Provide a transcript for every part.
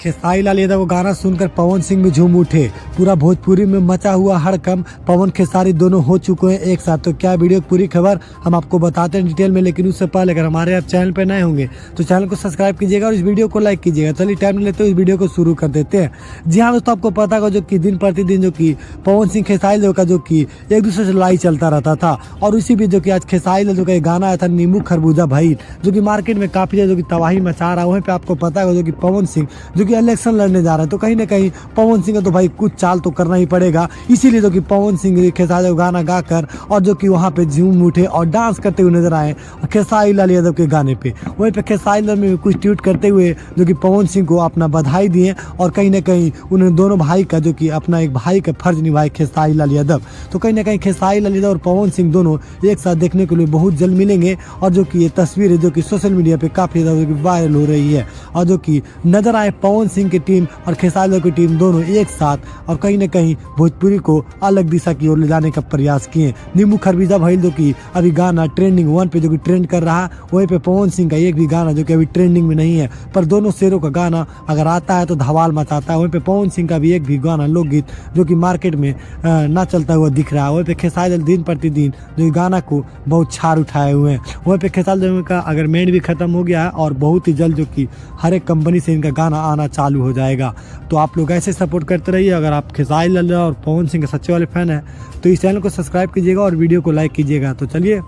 खेसारी लाल यादव का गाना सुनकर पवन सिंह भी झूम उठे। पूरा भोजपुरी में मचा हुआ हड़कंप। पवन खेसारी दोनों हो चुके हैं एक साथ। तो क्या वीडियो की पूरी खबर हम आपको बताते हैं डिटेल में, लेकिन उससे पहले अगर हमारे आप चैनल पर नए होंगे तो चैनल को सब्सक्राइब कीजिएगा और इस वीडियो को लाइक कीजिएगा। चलिए टाइम नहीं लेते इस वीडियो को शुरू कर देते हैं। जी हाँ दोस्तों, आपको पता होगा जो कि दिन प्रतिदिन जो कि पवन सिंह खेसारी लाल का जो कि एक दूसरे से लड़ाई चलता रहता था, और उसी बीच जो कि आज खेसारी लाल का गाना आया था नींबू खरबूजा भाई, जो कि मार्केट में काफी जो कि तबाही मचा रहा है। वहीं पे आपको पता है जो कि पवन सिंह जो कि इलेक्शन लड़ने जा रहे हैं, तो कहीं ना कहीं पवन सिंह का तो भाई कुछ चाल तो करना ही पड़ेगा। इसीलिए जो कि पवन सिंह खेसारी गाना गाकर और जो कि वहां पे झूम उठे और डांस करते हुए नजर आए खेसारी लाल यादव के गाने पे। वहीं पे खेसारी लाल में कुछ ट्वीट करते हुए जो कि पवन सिंह को अपना बधाई दिए, और कहीं ना कहीं उन्होंने दोनों भाई का जो कि अपना एक भाई का फर्ज निभाए खेसारी लाल यादव। तो कहीं ना कहीं खेसारी लाल यादव और पवन सिंह दोनों एक साथ देखने के लिए बहुत जल्द मिलेंगे, और जो कि ये तस्वीर है जो कि सोशल मीडिया पे काफी ज्यादा वायरल हो रही है, और जो कि नजर आए पवन सिंह की टीम और खेसारी लाल की टीम दोनों एक साथ, और कहीं ना कहीं भोजपुरी को अलग दिशा की ओर ले जाने का प्रयास किए। नींबू खरबूजा भाई जो कि अभी गाना ट्रेंडिंग 1 पे जो कि ट्रेंड कर रहा है, वहीं पे पवन सिंह का एक भी गाना जो कि अभी ट्रेंडिंग में नहीं है, पर दोनों शेरों का गाना अगर आता है तो धमाल मचाता है। वहीं पे पवन सिंह का भी एक भी गाना लोकगीत जो कि मार्केट में ना चलता हुआ दिख रहा है। वहीं पे खेसारी लाल दिन प्रतिदिन जो गाना को बहुत छाड़ उठाए हुए हैं। वहीं पे खेसारी लाल का अगर मेंड भी खत्म हो गया है, और बहुत ही जल्द जो कि हर एक कंपनी से इनका गाना आना चालू हो जाएगा। तो आप लोग ऐसे सपोर्ट करते रहिए। अगर आप खेसारी लाल और पवन सिंह के सच्चे वाले फैन हैं तो इस चैनल को सब्सक्राइब कीजिएगा और वीडियो को लाइक कीजिएगा। तो चलिए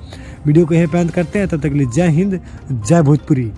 वीडियो को यहीं पे अंत करते हैं। तब तक के लिए जय हिंद, जय भोजपुरी।